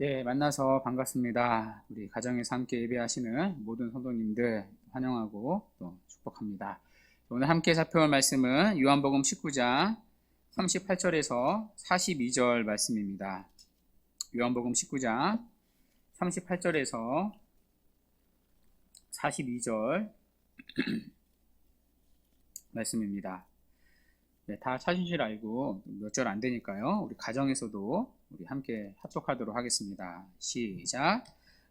네, 만나서 반갑습니다. 우리 가정에서 함께 예배하시는 모든 성도님들 환영하고 또 축복합니다. 오늘 함께 살펴볼 말씀은 요한복음 19장 38절에서 42절 말씀입니다. 요한복음 19장 38절에서 42절 말씀입니다. 네, 다 찾으신 줄 알고 몇 절 안 되니까요. 우리 가정에서도 우리 함께 합독하도록 하겠습니다. 시작.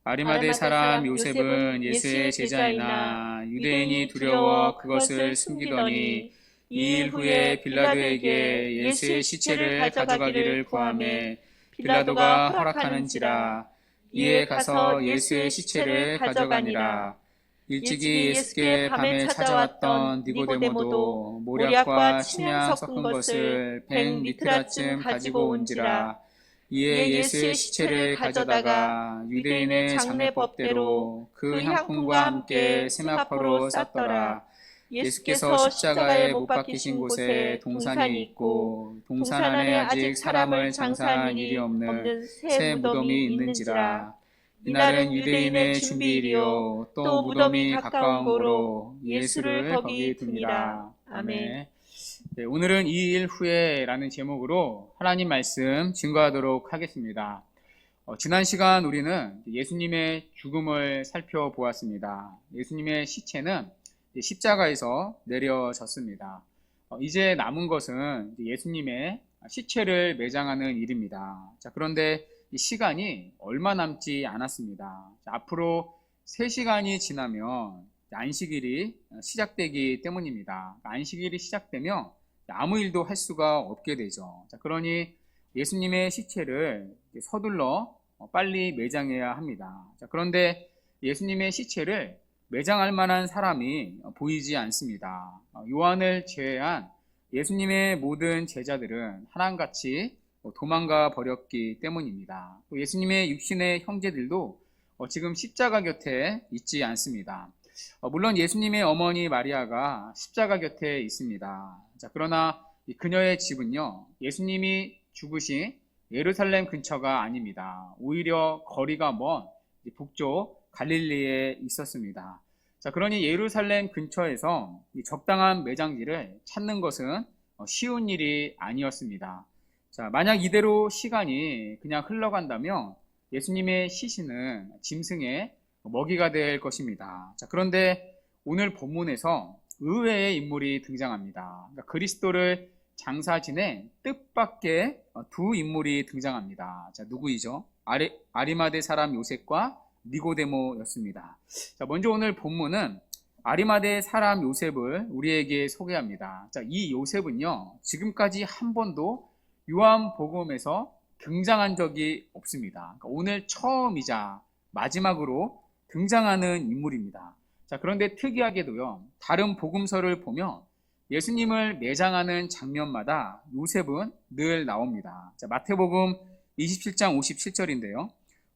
아리마대 사람 요셉은 예수의 제자이나 유대인이 두려워 그것을 숨기더니 2일 후에 빌라도에게 예수의 시체를 가져가기를 구하매 빌라도가 허락하는지라. 이에 가서 예수의 시체를 가져가니라. 일찍이 예수께 밤에 찾아왔던 니고데모도 모략과 침향 섞은 것을 100리트라쯤 가지고 온지라. 이에 예수의 시체를 가져다가 유대인의 장례법대로 그 향품과 함께 세마포로 쌌더라. 예수께서 십자가에 못 박히신 곳에 동산이 있고 동산 안에 아직 사람을 장사한 일이 없는 새 무덤이 있는지라. 이날은 유대인의 준비일이요 또 무덤이 가까운 고로 예수를 거기 두니라. 아멘. 네, 오늘은 2일 후에라는 제목으로 하나님 말씀 증거하도록 하겠습니다. 지난 시간 우리는 예수님의 죽음을 살펴보았습니다. 예수님의 시체는 십자가에서 내려졌습니다. 이제 남은 것은 예수님의 시체를 매장하는 일입니다. 자, 그런데 이 시간이 얼마 남지 않았습니다. 자, 앞으로 3시간이 지나면 안식일이 시작되기 때문입니다. 안식일이 시작되면 아무 일도 할 수가 없게 되죠. 자, 그러니 예수님의 시체를 서둘러 빨리 매장해야 합니다. 자, 그런데 예수님의 시체를 매장할 만한 사람이 보이지 않습니다. 요한을 제외한 예수님의 모든 제자들은 하나같이 도망가 버렸기 때문입니다. 또 예수님의 육신의 형제들도 지금 십자가 곁에 있지 않습니다. 물론 예수님의 어머니 마리아가 십자가 곁에 있습니다. 자, 그러나 그녀의 집은요, 예수님이 죽으신 예루살렘 근처가 아닙니다. 오히려 거리가 먼 북쪽 갈릴리에 있었습니다. 자, 그러니 예루살렘 근처에서 적당한 매장지를 찾는 것은 쉬운 일이 아니었습니다. 자, 만약 이대로 시간이 그냥 흘러간다면 예수님의 시신은 짐승의 먹이가 될 것입니다. 자, 그런데 오늘 본문에서 의외의 인물이 등장합니다. 그러니까 그리스도를 장사 지낸 뜻밖의 두 인물이 등장합니다. 자, 누구이죠? 아리마대 사람 요셉과 니고데모였습니다. 자, 먼저 오늘 본문은 아리마대 사람 요셉을 우리에게 소개합니다. 자, 이 요셉은요, 지금까지 한 번도 요한복음에서 등장한 적이 없습니다. 그러니까 오늘 처음이자 마지막으로 등장하는 인물입니다. 자, 그런데 특이하게도요, 다른 복음서를 보면 예수님을 매장하는 장면마다 요셉은 늘 나옵니다. 자, 마태복음 27장 57절인데요.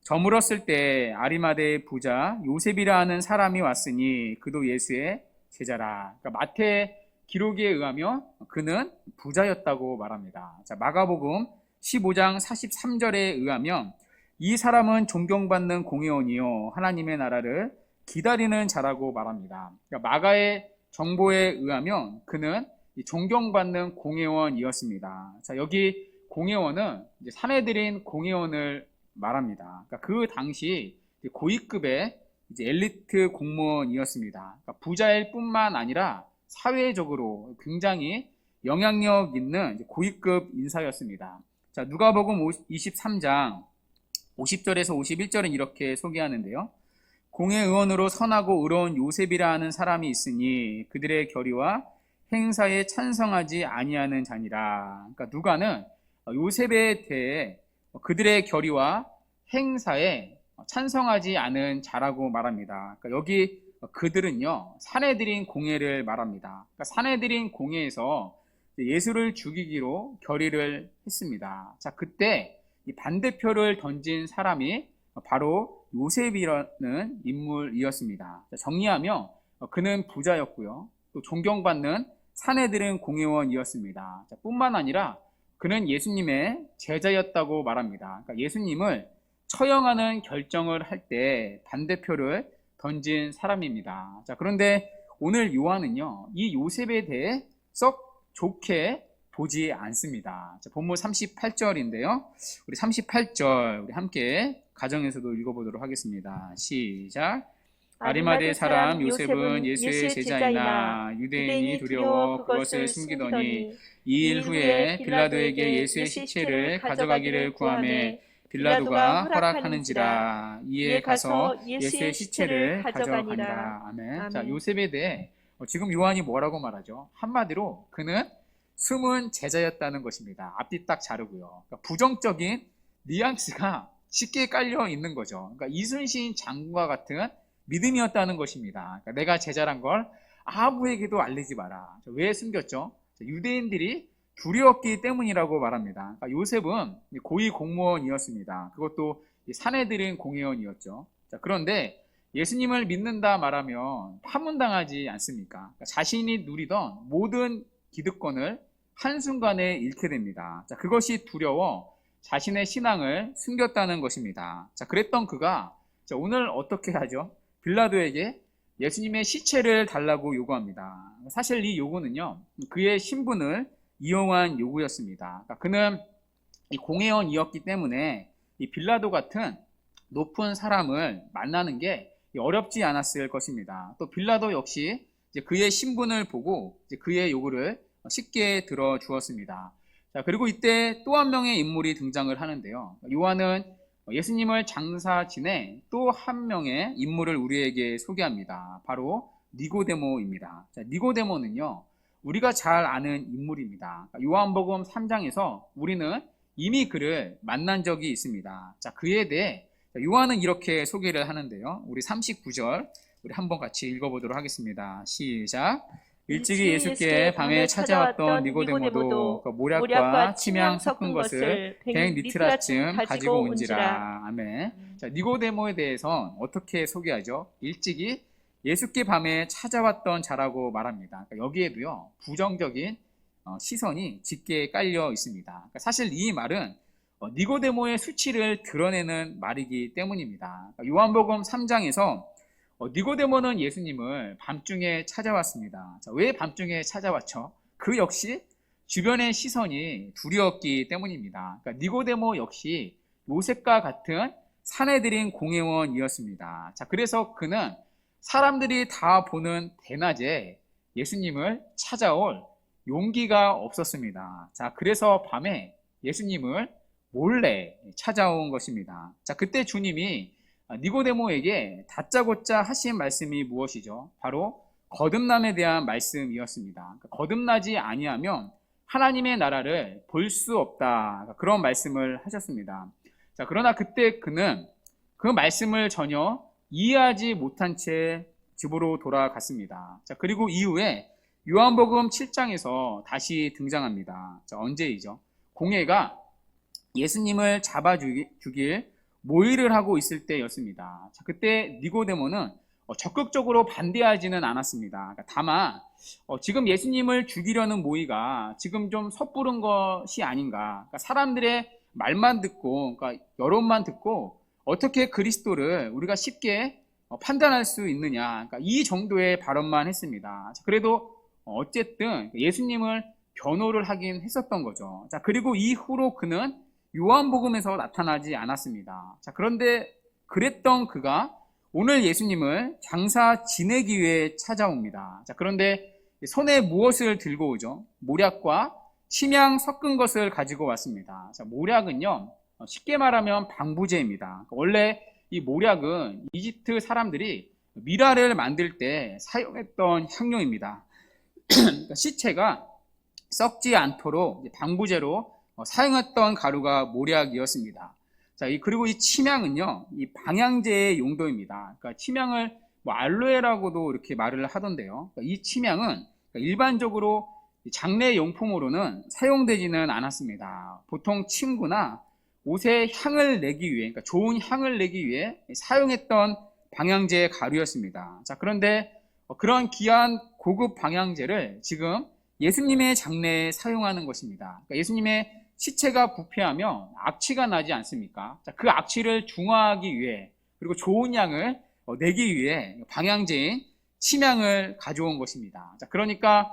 저물었을 때 아리마대의 부자 요셉이라 하는 사람이 왔으니 그도 예수의 제자라. 그러니까 마태 기록에 의하면 그는 부자였다고 말합니다. 자, 마가복음 15장 43절에 의하면 이 사람은 존경받는 공회원이요 하나님의 나라를 기다리는 자라고 말합니다. 그러니까 마가의 정보에 의하면 그는 존경받는 공회원이었습니다. 자, 여기 공회원은 이제 사내들인 공회원을 말합니다. 그러니까 그 당시 고위급의 이제 엘리트 공무원이었습니다. 그러니까 부자일 뿐만 아니라 사회적으로 굉장히 영향력 있는 고위급 인사였습니다. 자, 누가복음 23장 50절에서 51절은 이렇게 소개하는데요. 공회의원으로 선하고 의로운 요셉이라 하는 사람이 있으니 그들의 결의와 행사에 찬성하지 아니하는 자니라. 그러니까 누가는 요셉에 대해 그들의 결의와 행사에 찬성하지 않은 자라고 말합니다. 그러니까 여기 그들은요, 사내들인 공회를 말합니다. 그러니까 사내들인 공회에서 예수를 죽이기로 결의를 했습니다. 자, 그때 이 반대표를 던진 사람이 바로 요셉이라는 인물이었습니다. 자, 정리하면 그는 부자였고요, 또 존경받는 사내들은 공회원이었습니다. 자, 뿐만 아니라 그는 예수님의 제자였다고 말합니다. 그러니까 예수님을 처형하는 결정을 할 때 반대표를 던진 사람입니다. 자, 그런데 오늘 요한은요, 이 요셉에 대해 썩 좋게 보지 않습니다. 자, 본문 38절인데요. 우리 38절 우리 함께 가정에서도 읽어보도록 하겠습니다. 시작. 아리마대 사람 요셉은 예수의 제자이나 유대인이 두려워 그것을 숨기더니 2일 후에 빌라도에게 예수의 시체를 가져가기를 구하매 빌라도가 허락하는지라. 이에 가서 예수의 시체를 가져가니라. 아멘. 자, 요셉에 대해 지금 요한이 뭐라고 말하죠? 한마디로 그는 숨은 제자였다는 것입니다. 앞뒤 딱 자르고요. 그러니까 부정적인 뉘앙스가 쉽게 깔려 있는 거죠. 그러니까 이순신 장군과 같은 믿음이었다는 것입니다. 그러니까 내가 제자란 걸 아무에게도 알리지 마라. 왜 숨겼죠? 유대인들이 두려웠기 때문이라고 말합니다. 그러니까 요셉은 고위 공무원이었습니다. 그것도 사내들인 공회원이었죠. 자, 그런데 예수님을 믿는다 말하면 파문당하지 않습니까? 그러니까 자신이 누리던 모든 기득권을 한순간에 잃게 됩니다. 자, 그것이 두려워 자신의 신앙을 숨겼다는 것입니다. 자, 그랬던 그가 오늘 어떻게 하죠? 빌라도에게 예수님의 시체를 달라고 요구합니다. 사실 이 요구는요, 그의 신분을 이용한 요구였습니다. 그러니까 그는 이 공회원이었기 때문에 이 빌라도 같은 높은 사람을 만나는 게 어렵지 않았을 것입니다. 또 빌라도 역시 이제 그의 신분을 보고 이제 그의 요구를 쉽게 들어주었습니다. 자, 그리고 이때 또 한 명의 인물이 등장을 하는데요. 요한은 예수님을 장사 지내 또 한 명의 인물을 우리에게 소개합니다. 바로 니고데모입니다. 자, 니고데모는요, 우리가 잘 아는 인물입니다. 요한복음 3장에서 우리는 이미 그를 만난 적이 있습니다. 자, 그에 대해 요한은 이렇게 소개를 하는데요. 우리 39절 우리 한번 같이 읽어보도록 하겠습니다. 시작. 일찍이 예수께 밤에 찾아왔던 니고데모도 모략과 침향 섞은 것을 100리트라쯤 가지고 온지라. 아멘. 자, 니고데모에 대해서 어떻게 소개하죠? 일찍이 예수께 밤에 찾아왔던 자라고 말합니다. 그러니까 여기에도요, 부정적인 시선이 짙게 깔려 있습니다. 그러니까 사실 이 말은 니고데모의 수치를 드러내는 말이기 때문입니다. 그러니까 요한복음 3장에서 니고데모는 예수님을 밤중에 찾아왔습니다. 자, 왜 밤중에 찾아왔죠? 그 역시 주변의 시선이 두려웠기 때문입니다. 그러니까 니고데모 역시 요셉과 같은 사내들인 공회원이었습니다. 자, 그래서 그는 사람들이 다 보는 대낮에 예수님을 찾아올 용기가 없었습니다. 자, 그래서 밤에 예수님을 몰래 찾아온 것입니다. 자, 그때 주님이 니고데모에게 다짜고짜 하신 말씀이 무엇이죠? 바로 거듭남에 대한 말씀이었습니다. 그러니까 거듭나지 아니하면 하나님의 나라를 볼 수 없다. 그런 말씀을 하셨습니다. 자, 그러나 그때 그는 그 말씀을 전혀 이해하지 못한 채 집으로 돌아갔습니다. 자, 그리고 이후에 요한복음 7장에서 다시 등장합니다. 자, 언제이죠? 공회가 예수님을 잡아 죽일 모의를 하고 있을 때였습니다. 자, 그때 니고데모는 적극적으로 반대하지는 않았습니다. 그러니까 다만 지금 예수님을 죽이려는 모의가 지금 좀 섣부른 것이 아닌가. 그러니까 사람들의 말만 듣고, 그러니까 여론만 듣고 어떻게 그리스도를 우리가 쉽게 판단할 수 있느냐. 그러니까 이 정도의 발언만 했습니다. 자, 그래도 어쨌든 예수님을 변호를 하긴 했었던 거죠. 자, 그리고 이후로 그는 요한복음에서 나타나지 않았습니다. 자, 그런데 그랬던 그가 오늘 예수님을 장사 지내기 위해 찾아옵니다. 자, 그런데 손에 무엇을 들고 오죠? 모략과 침향 섞은 것을 가지고 왔습니다. 자, 모략은요, 쉽게 말하면 방부제입니다. 원래 이 모략은 이집트 사람들이 미라를 만들 때 사용했던 향료입니다. 그러니까 시체가 썩지 않도록 방부제로 사용했던 가루가 모략이었습니다. 자, 그리고 이 침향은요, 이 방향제의 용도입니다. 그러니까 침향을 알로에라고도 이렇게 말을 하던데요. 그러니까 이 침향은 일반적으로 장례 용품으로는 사용되지는 않았습니다. 보통 침구나 옷에 향을 내기 위해, 그러니까 좋은 향을 내기 위해 사용했던 방향제 가루였습니다. 자, 그런데 그런 귀한 고급 방향제를 지금 예수님의 장례에 사용하는 것입니다. 그러니까 예수님의 시체가 부패하면 악취가 나지 않습니까? 자, 그 악취를 중화하기 위해 그리고 좋은 양을 내기 위해 방향제인 침향을 가져온 것입니다. 자, 그러니까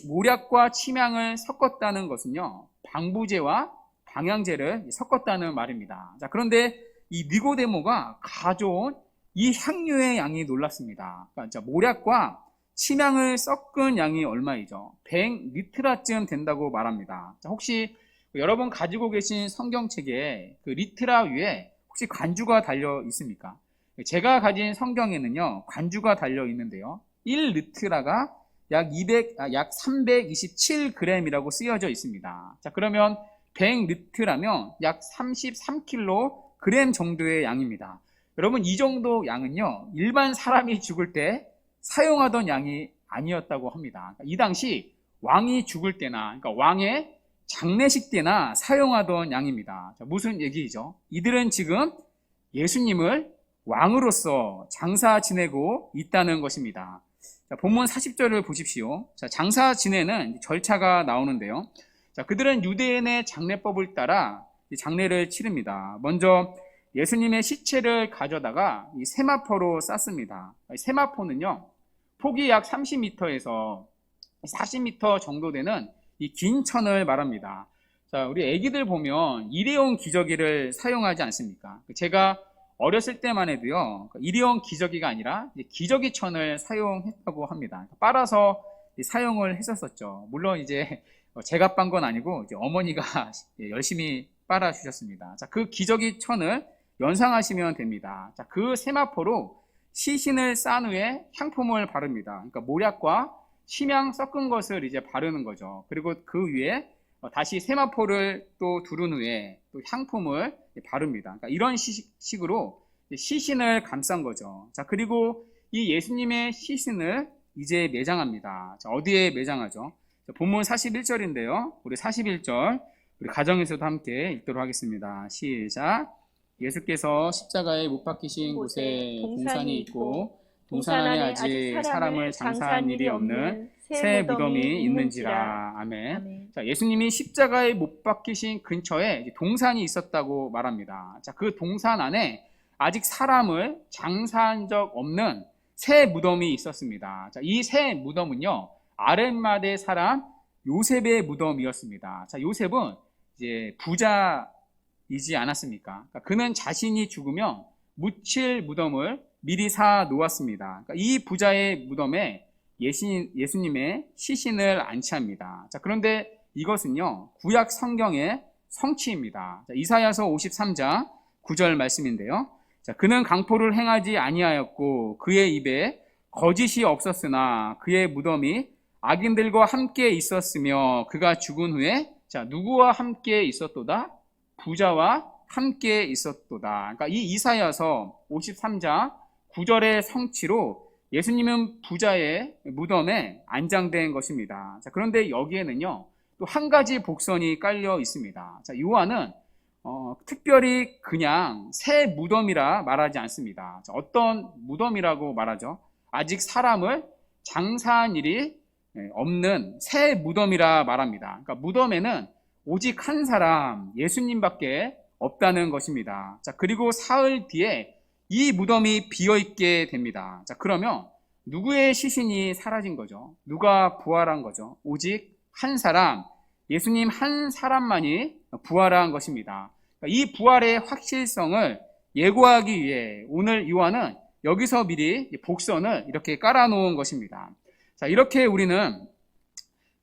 모략과 침향을 섞었다는 것은요, 방부제와 방향제를 섞었다는 말입니다. 자, 그런데 이 니고데모가 가져온 이 향료의 양이 놀랐습니다. 그러니까 모략과 침향을 섞은 양이 얼마이죠? 100리트라쯤 된다고 말합니다. 자, 혹시 여러분 가지고 계신 성경책에 그 리트라 위에 혹시 관주가 달려 있습니까? 제가 가진 성경에는요, 관주가 달려 있는데요. 1리트라가 약 327g이라고 쓰여져 있습니다. 자, 그러면 100리트라면 약 33kg 정도의 양입니다. 여러분, 이 정도 양은요, 일반 사람이 죽을 때 사용하던 양이 아니었다고 합니다. 그러니까 이 당시 왕이 죽을 때나, 그러니까 왕의 장례식 때나 사용하던 양입니다. 자, 무슨 얘기죠? 이들은 지금 예수님을 왕으로서 장사 지내고 있다는 것입니다. 자, 본문 40절을 보십시오. 자, 장사 지내는 절차가 나오는데요. 자, 그들은 유대인의 장례법을 따라 장례를 치릅니다. 먼저 예수님의 시체를 가져다가 이 세마포로 쌌습니다. 세마포는요, 폭이 약 30m에서 40m 정도 되는 이 긴 천을 말합니다. 자, 우리 애기들 보면 일회용 기저귀를 사용하지 않습니까? 제가 어렸을 때만 해도요, 일회용 기저귀가 아니라 기저귀 천을 사용했다고 합니다. 빨아서 사용을 했었었죠. 물론 이제 제가 빤 건 아니고 이제 어머니가 열심히 빨아 주셨습니다. 자, 그 기저귀 천을 연상하시면 됩니다. 자, 그 세마포로 시신을 싼 후에 향품을 바릅니다. 그러니까 모략과 침향 섞은 것을 이제 바르는 거죠. 그리고 그 위에 다시 세마포를 또 두른 후에 또 향품을 바릅니다. 그러니까 이런 식으로 시신을 감싼 거죠. 자, 그리고 이 예수님의 시신을 이제 매장합니다. 자, 어디에 매장하죠? 자, 본문 41절인데요. 우리 41절 우리 가정에서도 함께 읽도록 하겠습니다. 시작. 예수께서 십자가에 못 박히신 곳에 동산이 있고 동산 안에 아직 사람을 장사한 일이 없는 새 무덤이 있는지라. 아멘. 아멘. 자, 예수님이 십자가에 못 박히신 근처에 동산이 있었다고 말합니다. 자, 그 동산 안에 아직 사람을 장사한 적 없는 새 무덤이 있었습니다. 자, 이 새 무덤은요, 아렛마대 사람 요셉의 무덤이었습니다. 자, 요셉은 이제 부자이지 않았습니까? 그러니까 그는 자신이 죽으면 묻힐 무덤을 미리 사 놓았습니다. 그러니까 이 부자의 무덤에 예수님의 시신을 안치합니다. 자, 그런데 이것은요, 구약 성경의 성취입니다. 자, 이사야서 53장 9절 말씀인데요. 자, 그는 강포를 행하지 아니하였고 그의 입에 거짓이 없었으나 그의 무덤이 악인들과 함께 있었으며 그가 죽은 후에 자, 누구와 함께 있었도다? 부자와 함께 있었도다. 그러니까 이 이사야서 53장 9절의 성취로 예수님은 부자의 무덤에 안장된 것입니다. 자, 그런데 여기에는요, 또 한 가지 복선이 깔려 있습니다. 자, 요한은 특별히 그냥 새 무덤이라 말하지 않습니다. 자, 어떤 무덤이라고 말하죠? 아직 사람을 장사한 일이 없는 새 무덤이라 말합니다. 그러니까 무덤에는 오직 한 사람, 예수님밖에 없다는 것입니다. 자, 그리고 사흘 뒤에 이 무덤이 비어있게 됩니다. 자, 그러면 누구의 시신이 사라진 거죠? 누가 부활한 거죠? 오직 한 사람, 예수님 한 사람만이 부활한 것입니다. 이 부활의 확실성을 예고하기 위해 오늘 요한은 여기서 미리 복선을 이렇게 깔아놓은 것입니다. 자, 이렇게 우리는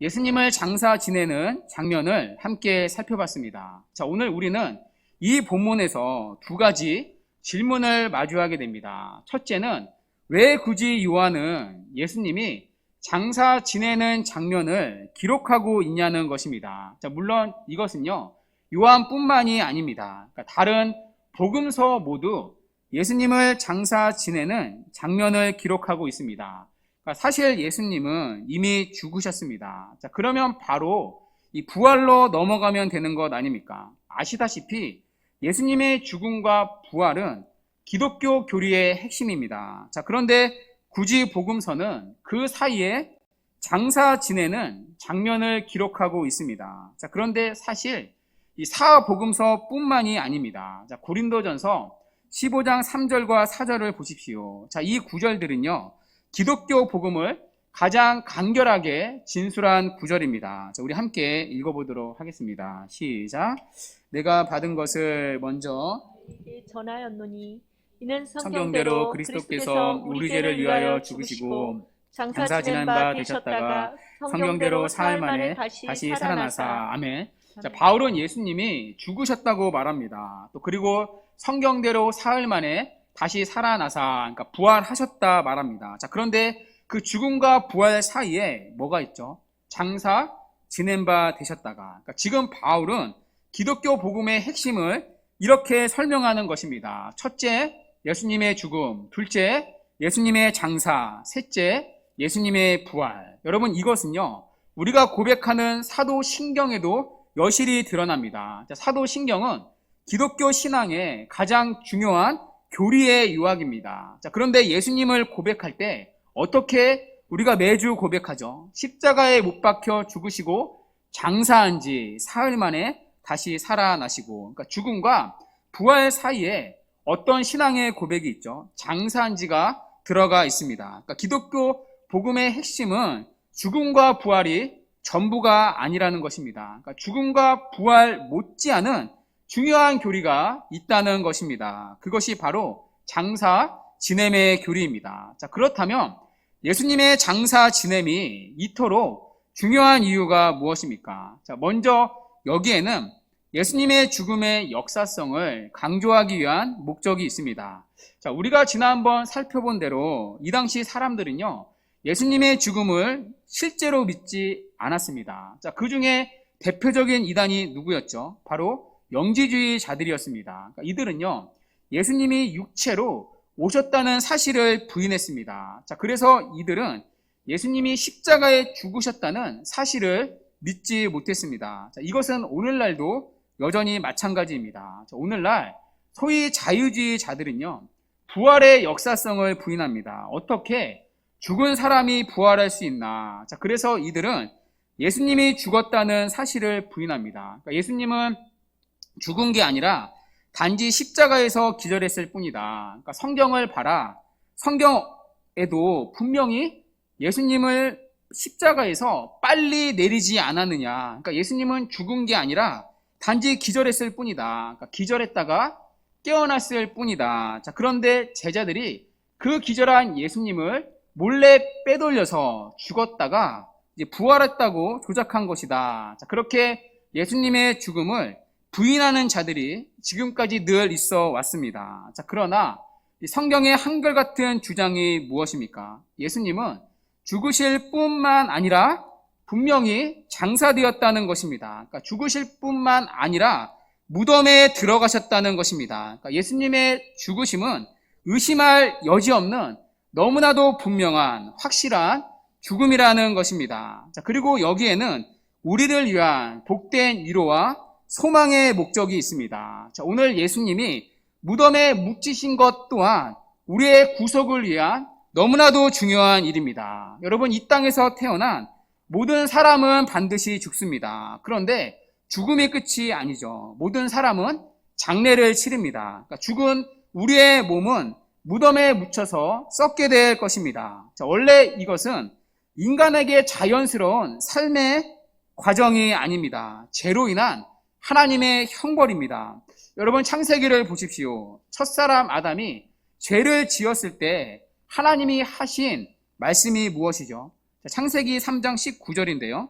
예수님을 장사 지내는 장면을 함께 살펴봤습니다. 자, 오늘 우리는 이 본문에서 두 가지 질문을 마주하게 됩니다. 첫째는 왜 굳이 요한은 예수님이 장사 지내는 장면을 기록하고 있냐는 것입니다. 자, 물론 이것은요, 요한뿐만이 아닙니다. 그러니까 다른 복음서 모두 예수님을 장사 지내는 장면을 기록하고 있습니다. 그러니까 사실 예수님은 이미 죽으셨습니다. 자, 그러면 바로 이 부활로 넘어가면 되는 것 아닙니까? 아시다시피 예수님의 죽음과 부활은 기독교 교리의 핵심입니다. 자, 그런데 굳이 복음서는 그 사이에 장사 지내는 장면을 기록하고 있습니다. 자, 그런데 사실 이 사복음서뿐만이 아닙니다. 자, 고린도전서 15장 3절과 4절을 보십시오. 자, 이 구절들은요, 기독교 복음을 가장 간결하게 진술한 구절입니다. 자, 우리 함께 읽어보도록 하겠습니다. 시작. 내가 받은 것을 먼저 전하였노니 이는 성경대로 그리스도께서 우리 죄를 위하여 죽으시고 장사 지낸 바 되셨다가 성경대로 사흘 만에 다시 살아나사. 아멘. 자, 바울은 예수님이 죽으셨다고 말합니다. 또 그리고 성경대로 사흘 만에 다시 살아나사, 그러니까 부활하셨다 말합니다. 자, 그런데 그 죽음과 부활 사이에 뭐가 있죠? 장사 지낸 바 되셨다가. 그러니까 지금 바울은 기독교 복음의 핵심을 이렇게 설명하는 것입니다. 첫째, 예수님의 죽음. 둘째, 예수님의 장사. 셋째, 예수님의 부활. 여러분, 이것은요, 우리가 고백하는 사도신경에도 여실히 드러납니다. 사도신경은 기독교 신앙의 가장 중요한 교리의 유학입니다. 자, 그런데 예수님을 고백할 때 어떻게 우리가 매주 고백하죠? 십자가에 못 박혀 죽으시고 장사한 지 사흘 만에 다시 살아나시고, 그러니까 죽음과 부활 사이에 어떤 신앙의 고백이 있죠? 장사한 지가 들어가 있습니다. 그러니까 기독교 복음의 핵심은 죽음과 부활이 전부가 아니라는 것입니다. 그러니까 죽음과 부활 못지않은 중요한 교리가 있다는 것입니다. 그것이 바로 장사 지냄의 교리입니다. 자, 그렇다면 예수님의 장사 지냄이 이토록 중요한 이유가 무엇입니까? 자, 먼저 여기에는 예수님의 죽음의 역사성을 강조하기 위한 목적이 있습니다. 자, 우리가 지난번 살펴본 대로 이 당시 사람들은요, 예수님의 죽음을 실제로 믿지 않았습니다. 자, 그 중에 대표적인 이단이 누구였죠? 바로 영지주의자들이었습니다. 그러니까 이들은요, 예수님이 육체로 오셨다는 사실을 부인했습니다. 자, 그래서 이들은 예수님이 십자가에 죽으셨다는 사실을 믿지 못했습니다. 자, 이것은 오늘날도 여전히 마찬가지입니다. 자, 오늘날 소위 자유주의자들은요, 부활의 역사성을 부인합니다. 어떻게 죽은 사람이 부활할 수 있나? 자, 그래서 이들은 예수님이 죽었다는 사실을 부인합니다. 그러니까 예수님은 죽은 게 아니라 단지 십자가에서 기절했을 뿐이다. 그러니까 성경을 봐라. 성경에도 분명히 예수님을 십자가에서 빨리 내리지 않았느냐. 그러니까 예수님은 죽은 게 아니라 단지 기절했을 뿐이다. 그러니까 기절했다가 깨어났을 뿐이다. 자, 그런데 제자들이 그 기절한 예수님을 몰래 빼돌려서 죽었다가 이제 부활했다고 조작한 것이다. 자, 그렇게 예수님의 죽음을 부인하는 자들이 지금까지 늘 있어 왔습니다. 자, 그러나 성경의 한결같은 주장이 무엇입니까? 예수님은 죽으실 뿐만 아니라 분명히 장사되었다는 것입니다. 그러니까 죽으실 뿐만 아니라 무덤에 들어가셨다는 것입니다. 그러니까 예수님의 죽으심은 의심할 여지 없는 너무나도 분명한 확실한 죽음이라는 것입니다. 자, 그리고 여기에는 우리를 위한 복된 위로와 소망의 목적이 있습니다. 자, 오늘 예수님이 무덤에 묻히신 것 또한 우리의 구속을 위한 너무나도 중요한 일입니다. 여러분, 이 땅에서 태어난 모든 사람은 반드시 죽습니다. 그런데 죽음이 끝이 아니죠. 모든 사람은 장례를 치릅니다. 그러니까 죽은 우리의 몸은 무덤에 묻혀서 썩게 될 것입니다. 자, 원래 이것은 인간에게 자연스러운 삶의 과정이 아닙니다. 죄로 인한 하나님의 형벌입니다. 여러분, 창세기를 보십시오. 첫사람 아담이 죄를 지었을 때 하나님이 하신 말씀이 무엇이죠? 창세기 3장 19절인데요.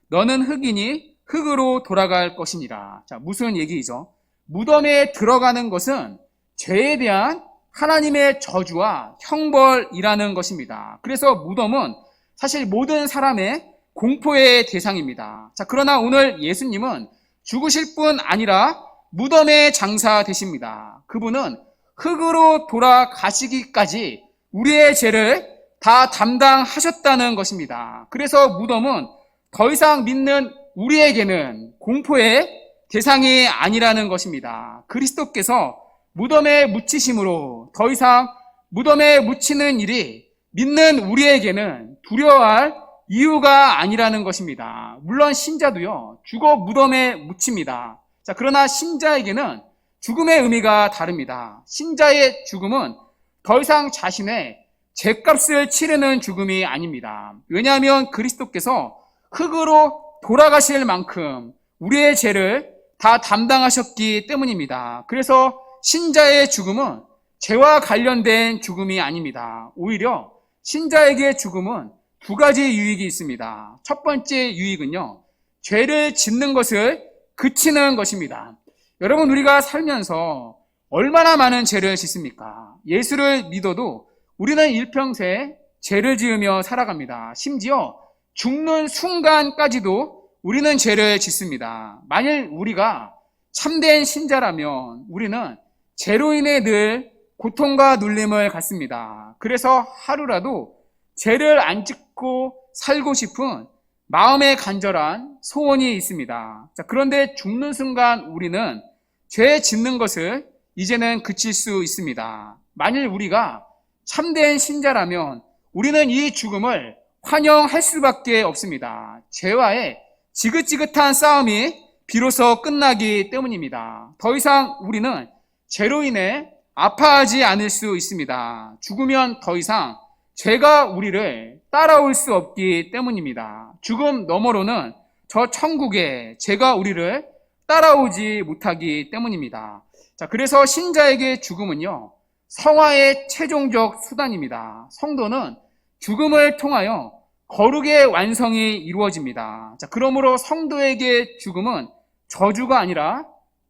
너는 흙이니 흙으로 돌아갈 것이니라. 자, 무슨 얘기이죠? 무덤에 들어가는 것은 죄에 대한 하나님의 저주와 형벌이라는 것입니다. 그래서 무덤은 사실 모든 사람의 공포의 대상입니다. 자, 그러나 오늘 예수님은 죽으실 뿐 아니라 무덤의 장사 되십니다. 그분은 흙으로 돌아가시기까지 우리의 죄를 다 담당하셨다는 것입니다. 그래서 무덤은 더 이상 믿는 우리에게는 공포의 대상이 아니라는 것입니다. 그리스도께서 무덤에 묻히심으로 더 이상 무덤에 묻히는 일이 믿는 우리에게는 두려워할 이유가 아니라는 것입니다. 물론 신자도요, 죽어 무덤에 묻힙니다. 자, 그러나 신자에게는 죽음의 의미가 다릅니다. 신자의 죽음은 더 이상 자신의 죄값을 치르는 죽음이 아닙니다. 왜냐하면 그리스도께서 흙으로 돌아가실 만큼 우리의 죄를 다 담당하셨기 때문입니다. 그래서 신자의 죽음은 죄와 관련된 죽음이 아닙니다. 오히려 신자에게 죽음은 두 가지 유익이 있습니다. 첫 번째 유익은요, 죄를 짓는 것을 그치는 것입니다. 여러분, 우리가 살면서 얼마나 많은 죄를 짓습니까? 예수를 믿어도 우리는 일평생 죄를 지으며 살아갑니다. 심지어 죽는 순간까지도 우리는 죄를 짓습니다. 만일 우리가 참된 신자라면 우리는 죄로 인해 늘 고통과 눌림을 갖습니다. 그래서 하루라도 죄를 안 짓고 살고 싶은 마음의 간절한 소원이 있습니다. 자, 그런데 죽는 순간 우리는 죄 짓는 것을 이제는 그칠 수 있습니다. 만일 우리가 참된 신자라면 우리는 이 죽음을 환영할 수밖에 없습니다. 죄와의 지긋지긋한 싸움이 비로소 끝나기 때문입니다. 더 이상 우리는 죄로 인해 아파하지 않을 수 있습니다. 죽으면 더 이상 죄가 우리를 따라올 수 없기 때문입니다. 죽음 너머로는 저 천국에 죄가 우리를 따라오지 못하기 때문입니다. 자, 그래서 신자에게 죽음은요, 성화의 최종적 수단입니다. 성도는 죽음을 통하여 거룩의 완성이 이루어집니다. 자, 그러므로 성도에게 죽음은 저주가 아니라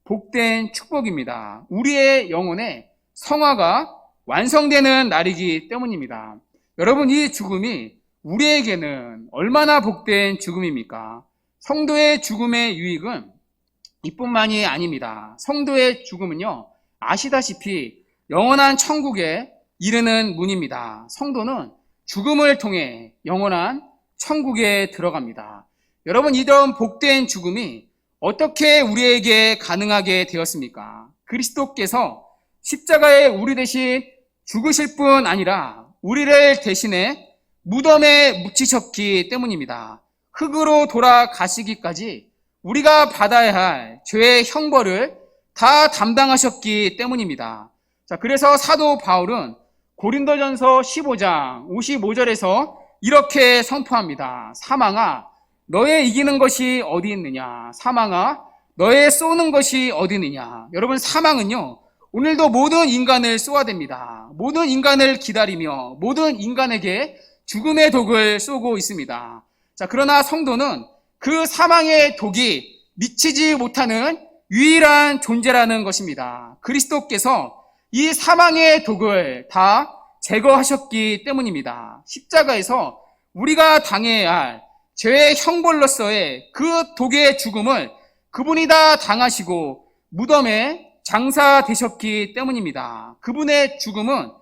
복된 축복입니다. 우리의 영혼의 성화가 완성되는 날이기 때문입니다. 여러분, 이 죽음이 우리에게는 얼마나 복된 죽음입니까? 성도의 죽음의 유익은 이뿐만이 아닙니다. 성도의 죽음은요, 아시다시피 영원한 천국에 이르는 문입니다. 성도는 죽음을 통해 영원한 천국에 들어갑니다. 여러분, 이런 복된 죽음이 어떻게 우리에게 가능하게 되었습니까? 그리스도께서 십자가에 우리 대신 죽으실 뿐 아니라 우리를 대신해 무덤에 묻히셨기 때문입니다. 흙으로 돌아가시기까지 우리가 받아야 할 죄의 형벌을 다 담당하셨기 때문입니다. 자, 그래서 사도 바울은 고린도전서 15장 55절에서 이렇게 선포합니다. 사망아, 너의 이기는 것이 어디 있느냐? 사망아, 너의 쏘는 것이 어디 있느냐? 여러분, 사망은요, 오늘도 모든 인간을 쏘아댑니다. 모든 인간을 기다리며 모든 인간에게 죽음의 독을 쏘고 있습니다. 자, 그러나 성도는 그 사망의 독이 미치지 못하는 유일한 존재라는 것입니다. 그리스도께서 이 사망의 독을 다 제거하셨기 때문입니다. 십자가에서 우리가 당해야 할 죄의 형벌로서의 그 독의 죽음을 그분이 다 당하시고 무덤에 장사되셨기 때문입니다. 그분의 죽음은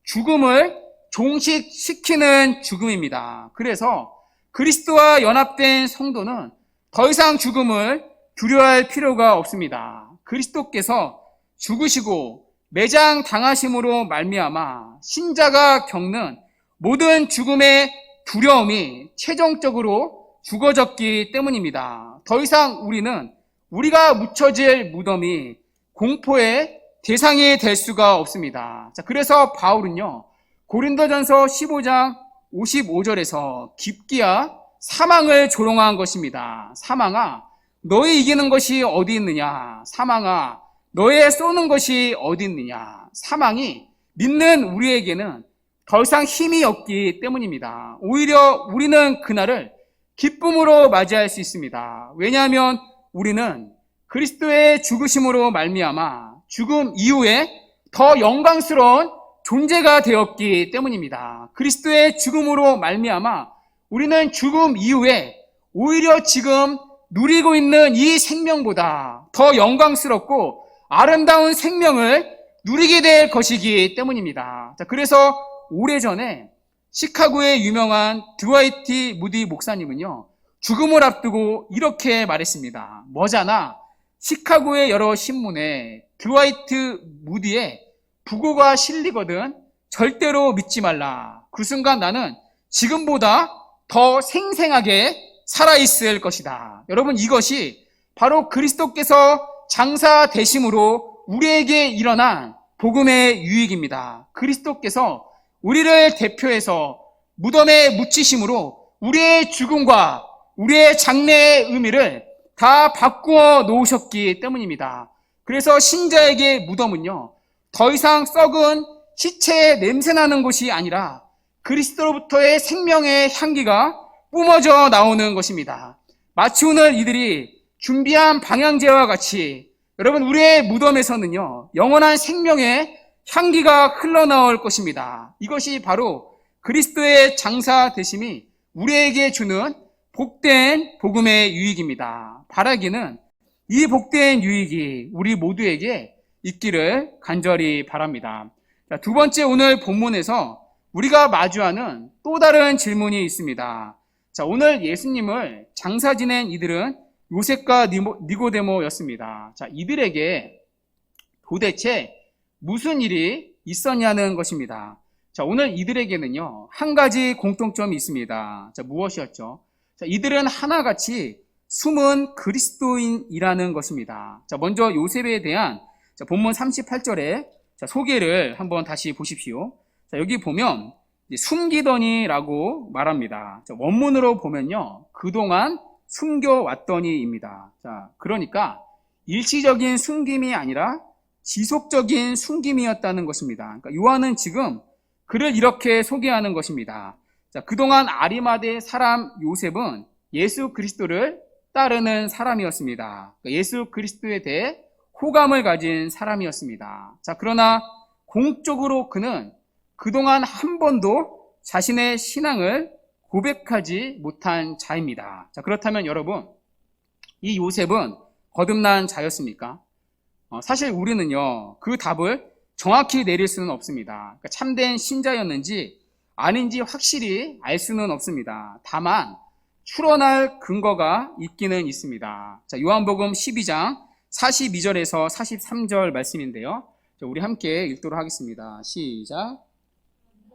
죽음을 종식시키는 죽음입니다. 그래서 그리스도와 연합된 성도는 더 이상 죽음을 두려워할 필요가 없습니다. 그리스도께서 죽으시고 매장 당하심으로 말미암아 신자가 겪는 모든 죽음의 두려움이 최종적으로 죽어졌기 때문입니다. 더 이상 우리는 우리가 묻혀질 무덤이 공포의 대상이 될 수가 없습니다. 자, 그래서 바울은요, 고린도전서 15장 55절에서 깊기야 사망을 조롱한 것입니다. 사망아, 너의 이기는 것이 어디 있느냐? 사망아, 너의 쏘는 것이 어디 있느냐? 사망이 믿는 우리에게는 더 이상 힘이 없기 때문입니다. 오히려 우리는 그날을 기쁨으로 맞이할 수 있습니다. 왜냐하면 우리는 그리스도의 죽으심으로 말미암아 죽음 이후에 더 영광스러운 존재가 되었기 때문입니다. 그리스도의 죽음으로 말미암아 우리는 죽음 이후에 오히려 지금 누리고 있는 이 생명보다 더 영광스럽고 아름다운 생명을 누리게 될 것이기 때문입니다. 자, 그래서 오래전에 시카고의 유명한 드와이트 무디 목사님은요, 죽음을 앞두고 이렇게 말했습니다. 뭐잖아, 시카고의 여러 신문에 드와이트 무디의 부고가 실리거든 절대로 믿지 말라. 그 순간 나는 지금보다 더 생생하게 살아있을 것이다. 여러분, 이것이 바로 그리스도께서 장사 되심으로 우리에게 일어난 복음의 유익입니다. 그리스도께서 우리를 대표해서 무덤에 묻히심으로 우리의 죽음과 우리의 장래의 의미를 다 바꾸어 놓으셨기 때문입니다. 그래서 신자에게 무덤은요, 더 이상 썩은 시체의 냄새나는 곳이 아니라 그리스도로부터의 생명의 향기가 뿜어져 나오는 것입니다. 마치 오늘 이들이 준비한 방향제와 같이 여러분, 우리의 무덤에서는요, 영원한 생명의 향기가 흘러나올 것입니다. 이것이 바로 그리스도의 장사 되심이 우리에게 주는 복된 복음의 유익입니다. 바라기는 이 복된 유익이 우리 모두에게 있기를 간절히 바랍니다. 자, 두 번째, 오늘 본문에서 우리가 마주하는 또 다른 질문이 있습니다. 자, 오늘 예수님을 장사 지낸 이들은 요셉과 니고데모였습니다. 자, 이들에게 도대체 무슨 일이 있었냐는 것입니다. 자, 오늘 이들에게는요, 한 가지 공통점이 있습니다. 자, 무엇이었죠? 자, 이들은 하나같이 숨은 그리스도인이라는 것입니다. 자, 먼저 요셉에 대한 본문 38절에 소개를 한번 다시 보십시오. 자, 여기 보면 숨기더니라고 말합니다. 자, 원문으로 보면요, 그동안 숨겨왔더니입니다. 자, 그러니까 일시적인 숨김이 아니라 지속적인 숨김이었다는 것입니다. 그러니까 요한은 지금 그를 이렇게 소개하는 것입니다. 자, 그동안 아리마대 사람 요셉은 예수 그리스도를 따르는 사람이었습니다. 그러니까 예수 그리스도에 대해 호감을 가진 사람이었습니다. 자, 그러나 공적으로 그는 그동안 한 번도 자신의 신앙을 고백하지 못한 자입니다. 자, 그렇다면 여러분, 이 요셉은 거듭난 자였습니까? 사실 우리는요, 그 답을 정확히 내릴 수는 없습니다. 그러니까 참된 신자였는지 아닌지 확실히 알 수는 없습니다. 다만 추론할 근거가 있기는 있습니다. 자, 요한복음 12장 42절에서 43절 말씀인데요. 자, 우리 함께 읽도록 하겠습니다. 시작.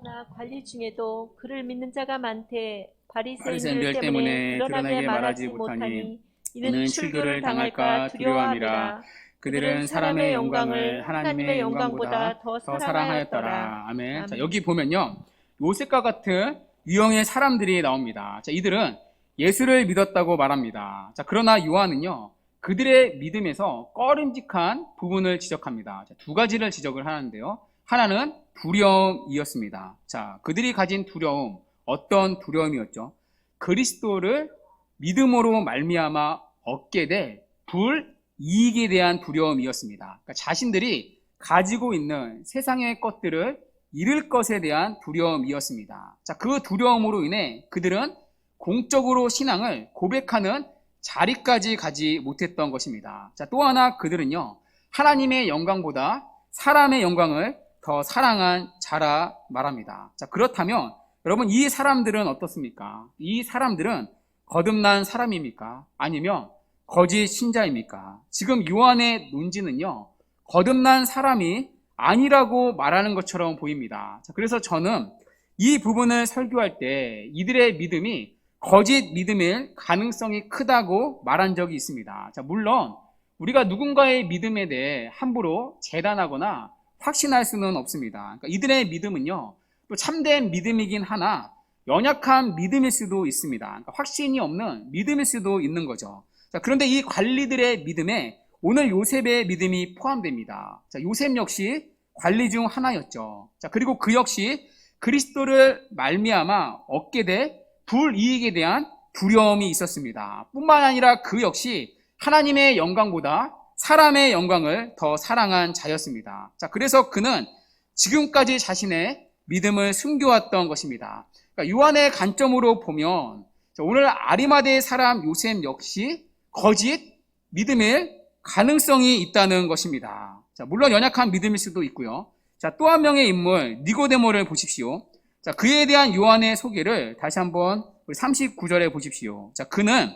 나 관리 중에도 그를 믿는 자가 많되 바리새인들 바리새인들 때문에 드러나게 말하지 못하니 이는 출교를 당할까 두려워함이라. 그들은 사람의 영광을 하나님의 영광보다 더 사랑하였더라. 아멘. 자, 여기 보면요, 요셉과 같은 유형의 사람들이 나옵니다. 자, 이들은 예수를 믿었다고 말합니다. 자, 그러나 요한은요, 그들의 믿음에서 꺼림직한 부분을 지적합니다. 자, 두 가지를 지적을 하는데요. 하나는 두려움이었습니다. 자, 그들이 가진 두려움, 어떤 두려움이었죠? 그리스도를 믿음으로 말미암아 얻게 될 불이익에 대한 두려움이었습니다. 그러니까 자신들이 가지고 있는 세상의 것들을 잃을 것에 대한 두려움이었습니다. 자, 그 두려움으로 인해 그들은 공적으로 신앙을 고백하는 자리까지 가지 못했던 것입니다. 자, 또 하나 그들은요, 하나님의 영광보다 사람의 영광을 더 사랑한 자라 말합니다. 자, 그렇다면 여러분, 이 사람들은 어떻습니까? 이 사람들은 거듭난 사람입니까? 아니면 거짓 신자입니까? 지금 요한의 논지는요, 거듭난 사람이 아니라고 말하는 것처럼 보입니다. 자, 그래서 저는 이 부분을 설교할 때 이들의 믿음이 거짓 믿음일 가능성이 크다고 말한 적이 있습니다. 자, 물론 우리가 누군가의 믿음에 대해 함부로 재단하거나 확신할 수는 없습니다. 그러니까 이들의 믿음은요, 또 참된 믿음이긴 하나 연약한 믿음일 수도 있습니다. 그러니까 확신이 없는 믿음일 수도 있는 거죠. 자, 그런데 이 관리들의 믿음에 오늘 요셉의 믿음이 포함됩니다. 자, 요셉 역시 관리 중 하나였죠. 자, 그리고 그 역시 그리스도를 말미암아 얻게 될 불이익에 대한 두려움이 있었습니다. 뿐만 아니라 그 역시 하나님의 영광보다 사람의 영광을 더 사랑한 자였습니다. 자, 그래서 그는 지금까지 자신의 믿음을 숨겨왔던 것입니다. 그러니까 요한의 관점으로 보면 오늘 아리마대 사람 요셉 역시 거짓 믿음일 가능성이 있다는 것입니다. 자, 물론 연약한 믿음일 수도 있고요. 자, 또 한 명의 인물 니고데모를 보십시오. 자, 그에 대한 요한의 소개를 다시 한번 우리 39절에 보십시오. 자, 그는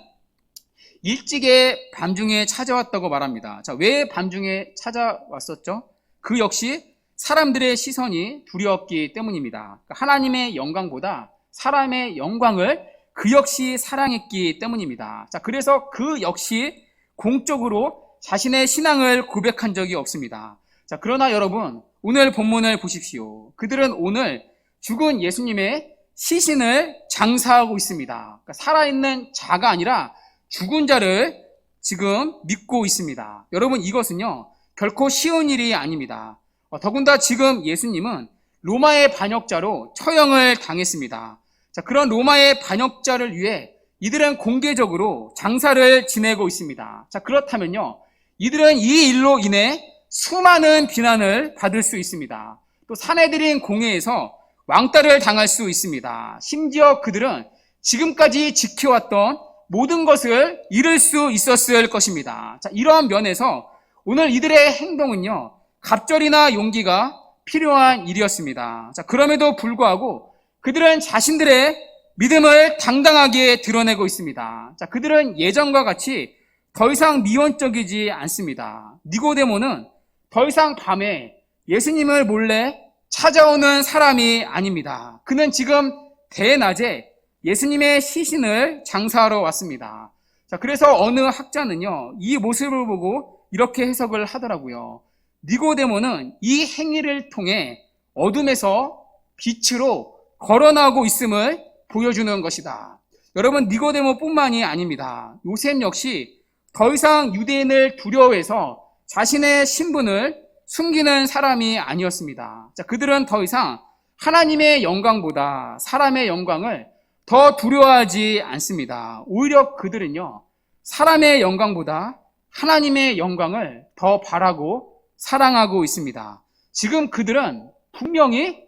일찍의 밤중에 찾아왔다고 말합니다. 자, 왜 밤중에 찾아왔었죠? 그 역시 사람들의 시선이 두려웠기 때문입니다. 그러니까 하나님의 영광보다 사람의 영광을 그 역시 사랑했기 때문입니다. 자, 그래서 그 역시 공적으로 자신의 신앙을 고백한 적이 없습니다. 자, 그러나 여러분, 오늘 본문을 보십시오. 그들은 오늘 죽은 예수님의 시신을 장사하고 있습니다. 그러니까 살아있는 자가 아니라 죽은 자를 지금 믿고 있습니다. 여러분, 이것은요, 결코 쉬운 일이 아닙니다. 더군다나 지금 예수님은 로마의 반역자로 처형을 당했습니다. 자, 그런 로마의 반역자를 위해 이들은 공개적으로 장사를 지내고 있습니다. 자, 그렇다면요, 이들은 이 일로 인해 수많은 비난을 받을 수 있습니다. 또 사내들인 공회에서 왕따를 당할 수 있습니다. 심지어 그들은 지금까지 지켜왔던 모든 것을 잃을 수 있었을 것입니다. 자, 이러한 면에서 오늘 이들의 행동은요, 갑절이나 용기가 필요한 일이었습니다. 자, 그럼에도 불구하고 그들은 자신들의 믿음을 당당하게 드러내고 있습니다. 자, 그들은 예전과 같이 더 이상 미온적이지 않습니다. 니고데모는 더 이상 밤에 예수님을 몰래 찾아오는 사람이 아닙니다. 그는 지금 대낮에 예수님의 시신을 장사하러 왔습니다. 자, 그래서 어느 학자는요, 이 모습을 보고 이렇게 해석을 하더라고요. 니고데모는 이 행위를 통해 어둠에서 빛으로 걸어나오고 있음을 보여주는 것이다. 여러분, 니고데모뿐만이 아닙니다. 요셉 역시 더 이상 유대인을 두려워해서 자신의 신분을 숨기는 사람이 아니었습니다. 자, 그들은 더 이상 하나님의 영광보다 사람의 영광을 더 두려워하지 않습니다. 오히려 그들은요, 사람의 영광보다 하나님의 영광을 더 바라고 사랑하고 있습니다. 지금 그들은 분명히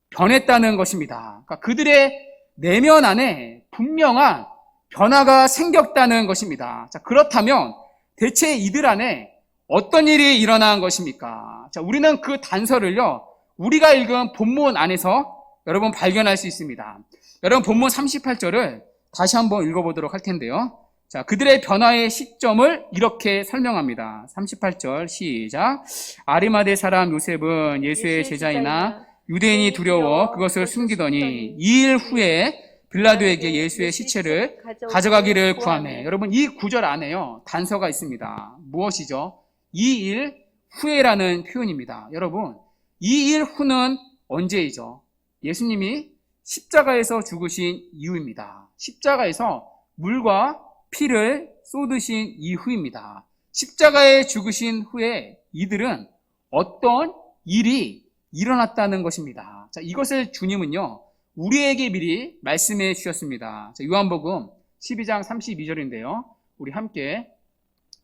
변했다는 것입니다. 그러니까 그들의 내면 안에 분명한 변화가 생겼다는 것입니다. 자, 그렇다면 대체 이들 안에 어떤 일이 일어난 것입니까? 자, 우리는 그 단서를요, 우리가 읽은 본문 안에서 여러분 발견할 수 있습니다. 여러분, 본문 38절을 다시 한번 읽어보도록 할 텐데요. 자, 그들의 변화의 시점을 이렇게 설명합니다. 38절 시작. 아리마대 사람 요셉은 예수의 제자이나 유대인이 두려워 그것을 숨기더니 2일 후에 빌라도에게 예수의 시체를 가져가기를 구하매. 여러분, 이 구절 안에요, 단서가 있습니다. 무엇이죠? 2일 후에라는 표현입니다. 여러분, 2일 후는 언제이죠? 예수님이 십자가에서 죽으신 이후입니다. 십자가에서 물과 피를 쏟으신 이후입니다. 십자가에 죽으신 후에 이들은 어떤 일이 일어났다는 것입니다. 자, 이것을 주님은요, 우리에게 미리 말씀해 주셨습니다. 자, 요한복음 12장 32절인데요. 우리 함께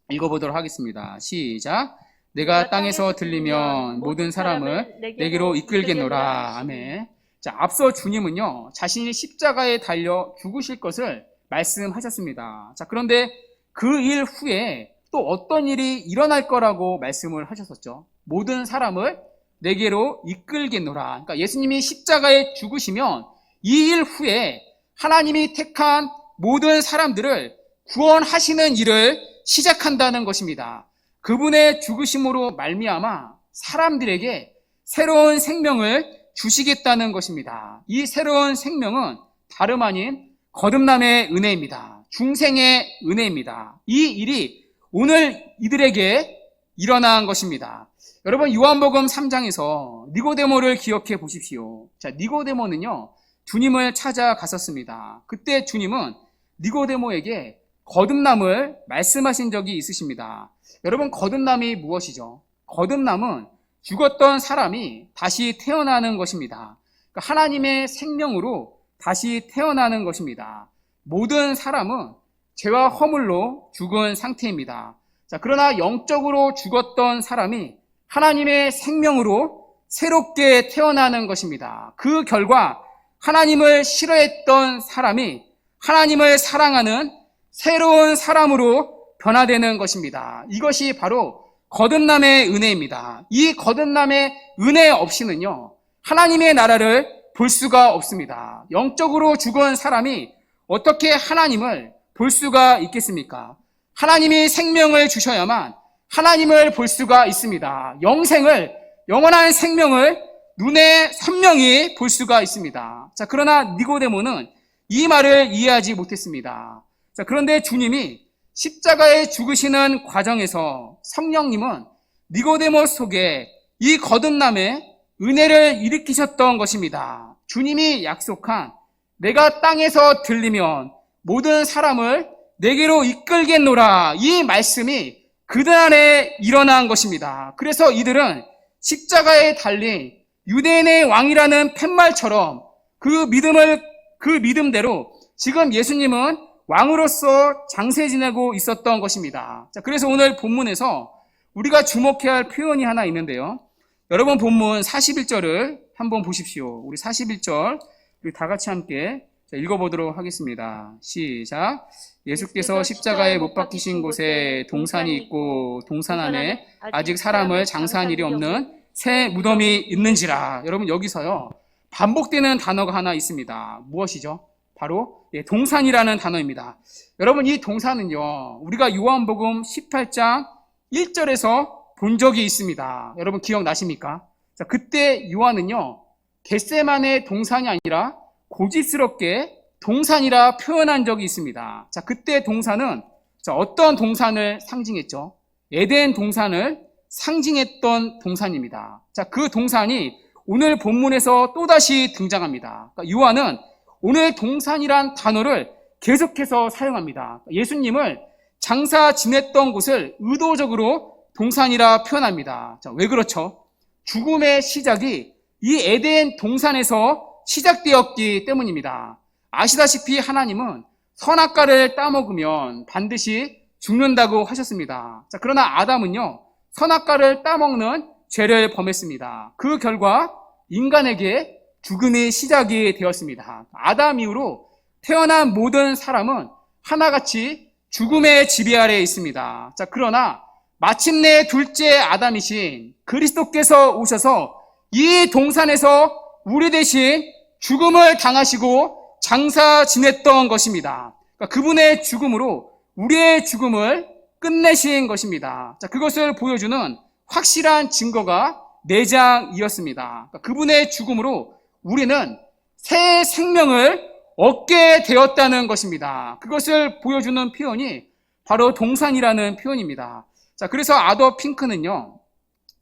읽어보도록 하겠습니다. 시작. 내가 땅에서 들리면 모든 사람을 내게로 이끌겠노라. 아멘. 자, 앞서 주님은요, 자신이 십자가에 달려 죽으실 것을 말씀하셨습니다. 자, 그런데 그 일 후에 또 어떤 일이 일어날 거라고 말씀을 하셨었죠. 모든 사람을 내게로 이끌겠노라. 그러니까 예수님이 십자가에 죽으시면 이 일 후에 하나님이 택한 모든 사람들을 구원하시는 일을 시작한다는 것입니다. 그분의 죽으심으로 말미암아 사람들에게 새로운 생명을 주시겠다는 것입니다. 이 새로운 생명은 다름 아닌 거듭남의 은혜입니다. 중생의 은혜입니다. 이 일이 오늘 이들에게 일어난 것입니다. 여러분, 요한복음 3장에서 니고데모를 기억해 보십시오. 자, 니고데모는요, 주님을 찾아갔었습니다. 그때 주님은 니고데모에게 거듭남을 말씀하신 적이 있으십니다. 여러분, 거듭남이 무엇이죠? 거듭남은 죽었던 사람이 다시 태어나는 것입니다. 그러니까 하나님의 생명으로 다시 태어나는 것입니다. 모든 사람은 죄와 허물로 죽은 상태입니다. 자, 그러나 영적으로 죽었던 사람이 하나님의 생명으로 새롭게 태어나는 것입니다. 그 결과 하나님을 싫어했던 사람이 하나님을 사랑하는 새로운 사람으로 변화되는 것입니다. 이것이 바로 거듭남의 은혜입니다. 이 거듭남의 은혜 없이는요, 하나님의 나라를 볼 수가 없습니다. 영적으로 죽은 사람이 어떻게 하나님을 볼 수가 있겠습니까? 하나님이 생명을 주셔야만 하나님을 볼 수가 있습니다. 영원한 생명을 눈에 선명히 볼 수가 있습니다. 자, 그러나 니고데모는 이 말을 이해하지 못했습니다. 자, 그런데 주님이 십자가에 죽으시는 과정에서 성령님은 니고데모스 속에 이 거듭남의 은혜를 일으키셨던 것입니다. 주님이 약속한 내가 땅에서 들리면 모든 사람을 내게로 이끌겠노라, 이 말씀이 그들 안에 일어난 것입니다. 그래서 이들은 십자가에 달린 유대인의 왕이라는 팻말처럼 그 믿음대로 지금 예수님은 왕으로서 장세 지내고 있었던 것입니다. 자, 그래서 오늘 본문에서 우리가 주목해야 할 표현이 하나 있는데요. 여러분 본문 41절을 한번 보십시오. 우리 41절 우리 다 같이 함께 읽어보도록 하겠습니다. 시작. 예수께서 십자가에 못 박히신 곳에 동산이 있고 동산 안에 아직 사람을 장사한 일이 없는 새 무덤이 있는지라. 여러분 여기서요 반복되는 단어가 하나 있습니다. 무엇이죠? 바로 동산이라는 단어입니다. 여러분 이 동산은요 우리가 요한복음 18장 1절에서 본 적이 있습니다. 여러분 기억나십니까? 자, 그때 요한은요 겟세마네 동산이 아니라 고집스럽게 동산이라 표현한 적이 있습니다. 자, 그때 동산은 어떤 동산을 상징했죠? 에덴 동산을 상징했던 동산입니다. 자, 그 동산이 오늘 본문에서 또다시 등장합니다. 그러니까 요한은 오늘 동산이란 단어를 계속해서 사용합니다. 예수님을 장사 지냈던 곳을 의도적으로 동산이라 표현합니다. 자, 왜 그렇죠? 죽음의 시작이 이 에덴 동산에서 시작되었기 때문입니다. 아시다시피 하나님은 선악과를 따먹으면 반드시 죽는다고 하셨습니다. 자, 그러나 아담은요 선악과를 따먹는 죄를 범했습니다. 그 결과 인간에게 죽음의 시작이 되었습니다. 아담 이후로 태어난 모든 사람은 하나같이 죽음의 지배 아래에 있습니다. 자, 그러나 마침내 둘째 아담이신 그리스도께서 오셔서 이 동산에서 우리 대신 죽음을 당하시고 장사 지냈던 것입니다. 그러니까 그분의 죽음으로 우리의 죽음을 끝내신 것입니다. 자, 그것을 보여주는 확실한 증거가 4장이었습니다. 그러니까 그분의 죽음으로 우리는 새 생명을 얻게 되었다는 것입니다. 그것을 보여주는 표현이 바로 동산이라는 표현입니다. 자, 그래서 아더 핑크는요,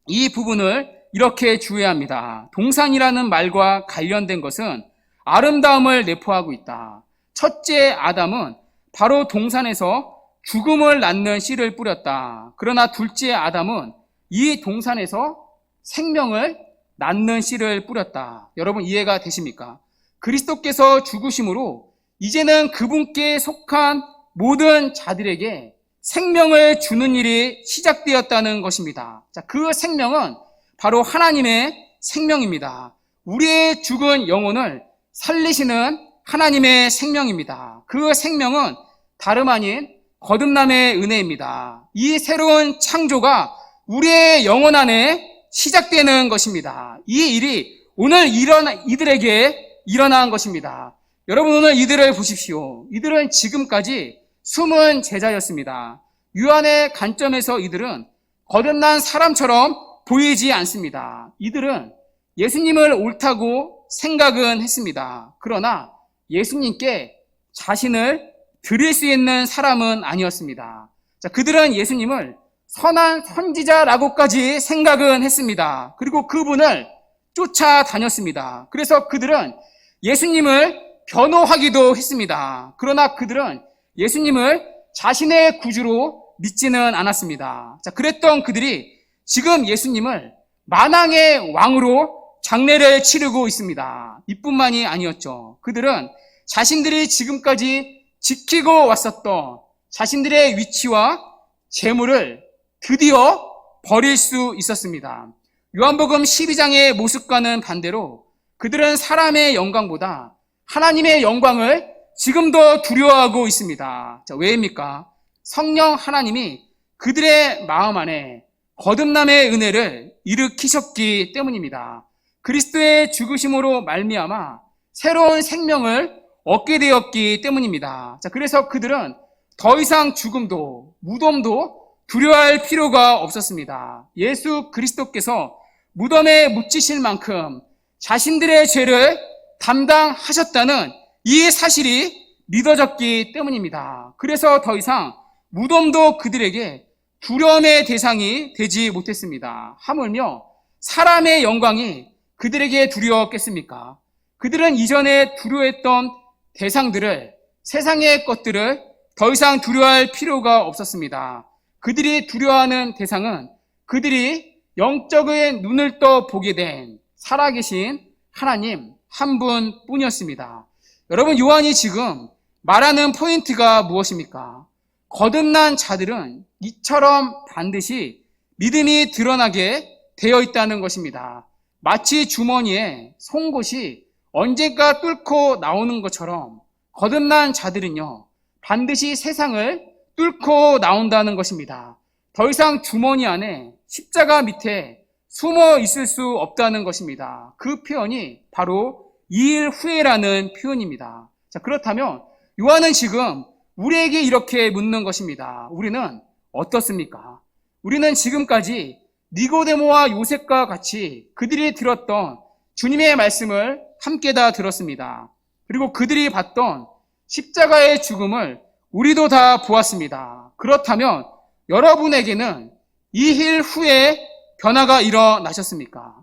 이 부분을 이렇게 주의합니다. 동산이라는 말과 관련된 것은 아름다움을 내포하고 있다. 첫째 아담은 바로 동산에서 죽음을 낳는 씨를 뿌렸다. 그러나 둘째 아담은 이 동산에서 생명을 낳는 씨를 뿌렸다. 여러분 이해가 되십니까? 그리스도께서 죽으심으로 이제는 그분께 속한 모든 자들에게 생명을 주는 일이 시작되었다는 것입니다. 자, 그 생명은 바로 하나님의 생명입니다. 우리의 죽은 영혼을 살리시는 하나님의 생명입니다. 그 생명은 다름 아닌 거듭남의 은혜입니다. 이 새로운 창조가 우리의 영혼 안에 시작되는 것입니다. 이 일이 오늘 이들에게 일어난 것입니다. 여러분 오늘 이들을 보십시오. 이들은 지금까지 숨은 제자였습니다. 유한의 관점에서 이들은 거듭난 사람처럼 보이지 않습니다. 이들은 예수님을 옳다고 생각은 했습니다. 그러나 예수님께 자신을 드릴 수 있는 사람은 아니었습니다. 자, 그들은 예수님을 선한 선지자라고까지 생각은 했습니다. 그리고 그분을 쫓아다녔습니다. 그래서 그들은 예수님을 변호하기도 했습니다. 그러나 그들은 예수님을 자신의 구주로 믿지는 않았습니다. 자, 그랬던 그들이 지금 예수님을 만왕의 왕으로 장례를 치르고 있습니다. 이뿐만이 아니었죠. 그들은 자신들이 지금까지 지키고 왔었던 자신들의 위치와 재물을 드디어 버릴 수 있었습니다. 요한복음 12장의 모습과는 반대로 그들은 사람의 영광보다 하나님의 영광을 지금도 두려워하고 있습니다. 자, 왜입니까? 성령 하나님이 그들의 마음 안에 거듭남의 은혜를 일으키셨기 때문입니다. 그리스도의 죽으심으로 말미암아 새로운 생명을 얻게 되었기 때문입니다. 자, 그래서 그들은 더 이상 죽음도 무덤도 두려워할 필요가 없었습니다. 예수 그리스도께서 무덤에 묻히실 만큼 자신들의 죄를 담당하셨다는 이 사실이 믿어졌기 때문입니다. 그래서 더 이상 무덤도 그들에게 두려움의 대상이 되지 못했습니다. 하물며 사람의 영광이 그들에게 두려웠겠습니까? 그들은 이전에 두려워했던 대상들을, 세상의 것들을 더 이상 두려워할 필요가 없었습니다. 그들이 두려워하는 대상은 그들이 영적인 눈을 떠 보게 된 살아계신 하나님 한 분뿐이었습니다. 여러분, 요한이 지금 말하는 포인트가 무엇입니까? 거듭난 자들은 이처럼 반드시 믿음이 드러나게 되어 있다는 것입니다. 마치 주머니에 송곳이 언젠가 뚫고 나오는 것처럼 거듭난 자들은요, 반드시 세상을 뚫고 나온다는 것입니다. 더 이상 주머니 안에 십자가 밑에 숨어 있을 수 없다는 것입니다. 그 표현이 바로 2일 후에라는 표현입니다. 자, 그렇다면 요한은 지금 우리에게 이렇게 묻는 것입니다. 우리는 어떻습니까? 우리는 지금까지 니고데모와 요셉과 같이 그들이 들었던 주님의 말씀을 함께 다 들었습니다. 그리고 그들이 봤던 십자가의 죽음을 우리도 다 보았습니다. 그렇다면 여러분에게는 2일 후에 변화가 일어나셨습니까?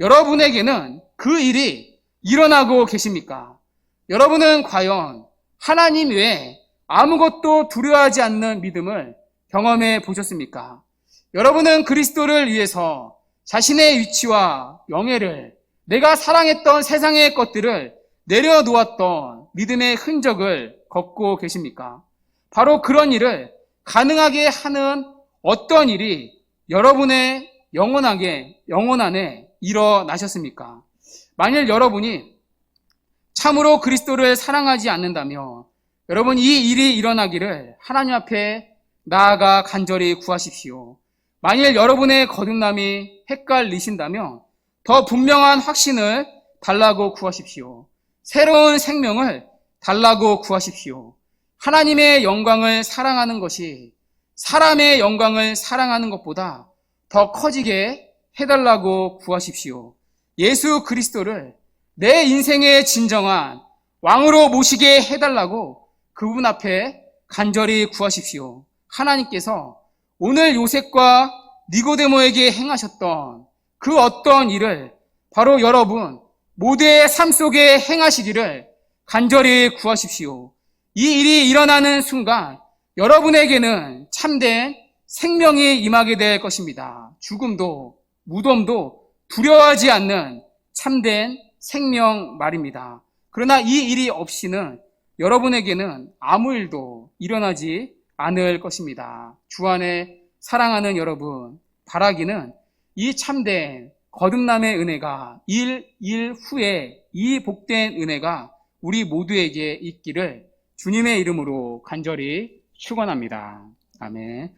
여러분에게는 그 일이 일어나고 계십니까? 여러분은 과연 하나님 외에 아무것도 두려워하지 않는 믿음을 경험해 보셨습니까? 여러분은 그리스도를 위해서 자신의 위치와 영예를, 내가 사랑했던 세상의 것들을 내려놓았던 믿음의 흔적을 걷고 계십니까? 바로 그런 일을 가능하게 하는 어떤 일이 여러분의 영혼 안에 일어나셨습니까? 만일 여러분이 참으로 그리스도를 사랑하지 않는다면 여러분, 이 일이 일어나기를 하나님 앞에 나아가 간절히 구하십시오. 만일 여러분의 거듭남이 헷갈리신다면 더 분명한 확신을 달라고 구하십시오. 새로운 생명을 달라고 구하십시오. 하나님의 영광을 사랑하는 것이 사람의 영광을 사랑하는 것보다 더 커지게 해달라고 구하십시오. 예수 그리스도를 내 인생의 진정한 왕으로 모시게 해달라고 그분 앞에 간절히 구하십시오. 하나님께서 오늘 요셉과 니고데모에게 행하셨던 그 어떤 일을 바로 여러분 모두의 삶 속에 행하시기를 간절히 구하십시오. 이 일이 일어나는 순간 여러분에게는 참된 생명이 임하게 될 것입니다. 죽음도 무덤도 두려워하지 않는 참된 생명 말입니다. 그러나 이 일이 없이는 여러분에게는 아무 일도 일어나지 않을 것입니다. 주 안에 사랑하는 여러분, 바라기는 이 참된 거듭남의 은혜가 일 후에 이 복된 은혜가 우리 모두에게 있기를 주님의 이름으로 간절히 축원합니다. 아멘.